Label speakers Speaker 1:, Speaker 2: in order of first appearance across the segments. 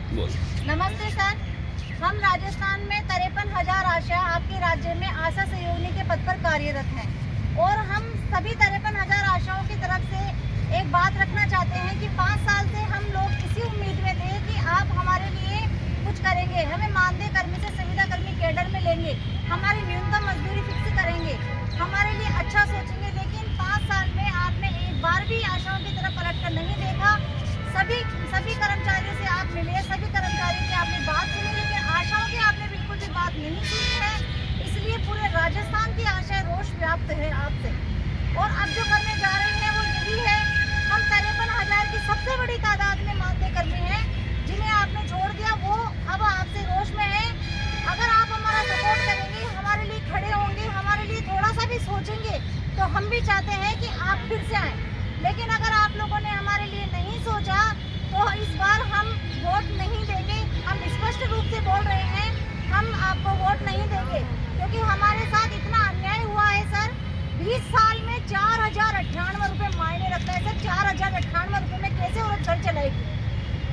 Speaker 1: बोल।
Speaker 2: नमस्ते सर, हम राजस्थान में 53,000 आशा आपके राज्य में आशा सहयोगिनी के पद पर कार्यरत हैं और हम सभी 53,000 आशाओं की तरफ से एक बात रखना चाहते हैं कि 5 साल से हम लोग इसी उम्मीद में थे कि आप हमारे लिए कुछ करेंगे, हमें मानदेय कर्मी से संविदा कर्मी कैडर में लेंगे, हमारी न्यूनतम मजदूरी फिक्स करेंगे, हमारे लिए अच्छा सोचेंगे। लेकिन 5 साल में आपने एक बार भी आशाओं की तरफ पलट कर नहीं देखा। सभी कर्मचारियों से आप मिले, सभी कर्मचारियों की आपने बात सुनी, लेकिन आशाओं की आपने बिल्कुल भी बात नहीं सुनी है। इसलिए पूरे राजस्थान की आशा रोष व्याप्त है आपसे और अब जो करने जा रहे हैं वो यही है। हम 53,000 की सबसे बड़ी तादाद में मानदेय कर्मी हैं जिन्हें आपने छोड़ दिया, वो अब आपसे रोष में है। अगर आप हमारा सपोर्ट करेंगे, हमारे लिए खड़े होंगे, हमारे लिए थोड़ा सा भी सोचेंगे तो हम भी चाहते हैं कि आप फिर से आएँ। लेकिन अगर आप लोगों ने हमारे लिए नहीं सोचा तो इस बार हम वोट नहीं देंगे। हम स्पष्ट रूप से बोल रहे हैं, हम आपको वोट नहीं देंगे क्योंकि हमारे साथ इतना अन्याय हुआ है सर। 20 साल में 4,098 रुपये मायने रखता है सर। 4,098 रुपये में कैसे औरत घर चलाएगी?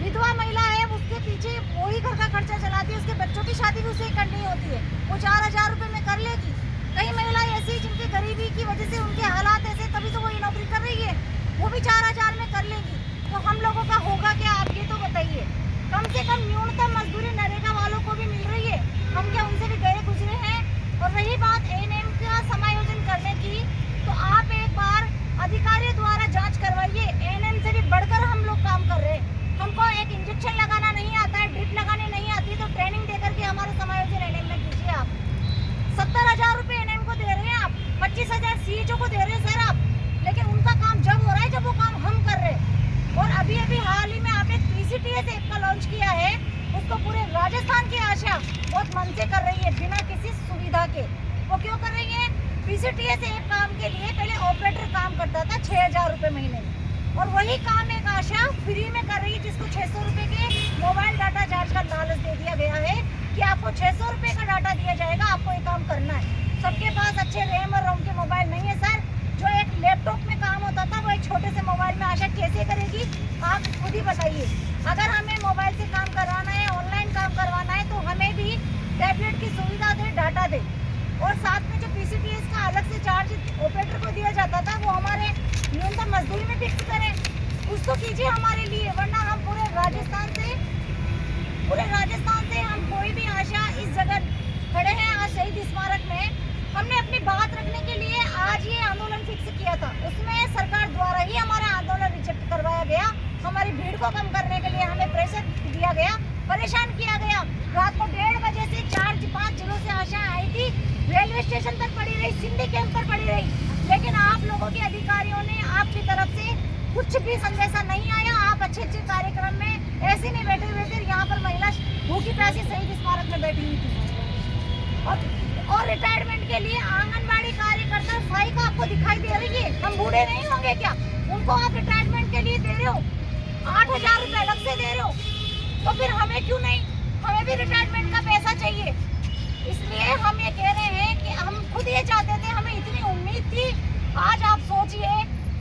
Speaker 2: विधवा महिला है, उसके पीछे वही घर का खर्चा चलाती है, उसके बच्चों की शादी भी उसे करनी होती है, वो 4,000 रुपये में कर लेगी। कई महिलाएं ऐसी जिनकी गरीबी की वजह से उनके हालात ऐसे, तभी तो वही नौकरी कर रही है, वो भी 4,000 में कर लेगी। तो हम लोगों का होगा क्या, आप ये तो बताइए। कम से कम न्यूनतम मजदूरी नरेगा वालों को भी मिल रही है, हम क्या उनसे भी गए गुजरे हैं? और रही बात एएनएम का समायोजन करने की, तो आप एक बार अधिकारियों द्वारा जांच करवाइए। एएनएम से भी बढ़कर हम लोग काम कर रहे हैं। हमको एक इंजेक्शन लगाना नहीं आता है, ड्रिप लगाने नहीं आती, तो ट्रेनिंग दे करके हमारा समायोजन एएनएम में कीजिए। आप 70,000 रुपये एएनएम को दे रहे हैं, आप 25,000 सीएचओ को दे रहे हैं सर आप, लेकिन उनका काम जब हो रहा है जब वो काम हम कर रहे हैं। और अभी हाल ही में आपने पीसीटीएस ऐप का लॉन्च किया है, उसको पूरे राजस्थान की आशा बहुत मन से कर रही है बिना किसी सुविधा के। वो क्यों कर रही है? पीसीटीएस ऐप काम के लिए पहले ऑपरेटर काम करता था 6,000 रुपये महीने में, और वही काम एक आशा फ्री में कर रही है जिसको 600 रुपये के मोबाइल डाटा चार्ज का लालच दे दिया गया है कि आपको 600 रुपये का डाटा दिया जाएगा, आपको ये काम करना है। सबके पास अच्छे रैम और रोम के मोबाइल नहीं है सर। जो एक लैपटॉप में काम होता था वो एक छोटे से मोबाइल में आशा कैसे करेगी, आप खुद ही बताइए। अगर हमें मोबाइल से काम करवाना है, ऑनलाइन काम करवाना है, तो हमें भी टैबलेट की सुविधा दे, डाटा दे, और साथ में जो पीसीटीएस का अलग से चार्ज ऑपरेटर को दिया जाता था वो हमारे न्यूनतम मजदूरी में फिक्स करें। कुछ तो कीजिए हमारे लिए, वरना हम पूरे राजस्थान से हम कोई भी आशा इस जगह खड़े हैं। आज शहीद स्मारक में हमने अपनी बात रखने के लिए आज ये आंदोलन फिक्स किया था, उसमें सरकार द्वारा ही हमारा आंदोलन रिजेक्ट करवाया गया। हमारी भीड़ को कम करने के लिए हमें प्रेशर दिया गया, परेशान किया गया। रात को 1:30 बजे से 4-5 जिलों से आशाएं आई थी, रेलवे स्टेशन तक पड़ी रही, सिंधी कैंप पर पड़ी रही, लेकिन आप लोगों के अधिकारियों ने आपकी तरफ से कुछ भी संदेशा नहीं आया। आप अच्छे कार्यक्रम में ऐसे नहीं बैठे हुए थे, यहाँ पर महिला भूखी प्यासी शहीद स्मारक में बैठी हुई थी। और रिटायरमेंट के लिए आंगनबाड़ी कार्यकर्ता सहायिका आपको दिखाई दे रही है। हम बूढ़े नहीं होंगे क्या? उनको आप रिटायरमेंट के लिए दे रहे हो, 8,000 रुपये अलग से दे रहे हो, तो फिर हमें क्यों नहीं? हमें भी रिटायरमेंट का पैसा चाहिए। इसलिए हम ये कह रहे हैं कि हम खुद ये चाहते थे, हमें इतनी उम्मीद थी। आज आप सोचिए,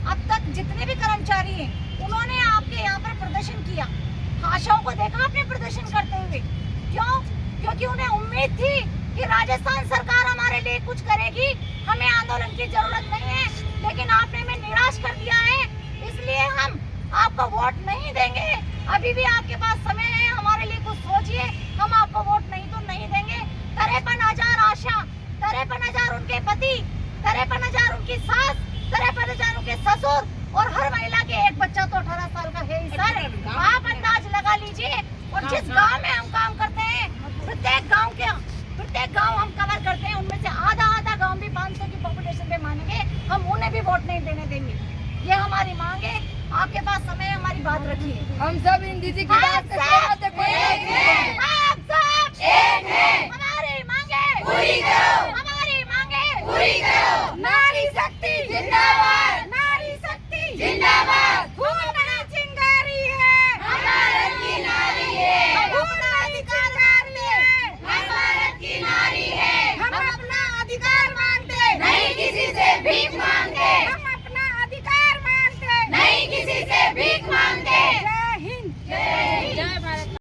Speaker 2: अब तक जितने भी कर्मचारी हैं उन्होंने आपके यहाँ पर प्रदर्शन किया, आशाओं को देखा आपने प्रदर्शन करते हुए। क्यों? क्योंकि उन्हें उम्मीद थी कि राजस्थान सरकार हमारे लिए कुछ करेगी, हमें आंदोलन की जरूरत नहीं है, लेकिन आपने हमें निराश कर दिया है। इसलिए हम आपको वोट नहीं देंगे। अभी भी आपके पास समय है, हमारे लिए कुछ सोचिए। हम आपको वोट नहीं तो नहीं देंगे। 53,000 आशा, 53,000 उनके पति, 53,000 उनकी सास, 53,000 उनके ससुर, और हर महिला के एक बच्चा तो 18 साल का है ही सर। आप अंदाज लगा लीजिए। और जिस गाँव में हम काम करते हैं, प्रत्येक गांव हम कवर करते हैं, उनमें से आधा गांव भी 500 की पॉपुलेशन पे मानेंगे, हम उन्हें भी वोट नहीं देने देंगे। ये हमारी मांग है। आपके पास समय है, हमारी बात रखिए।
Speaker 3: हम सब इन दीदी की बात से सहमत हैं।
Speaker 2: आप सब एक हैं। हमारी मांगे पूरी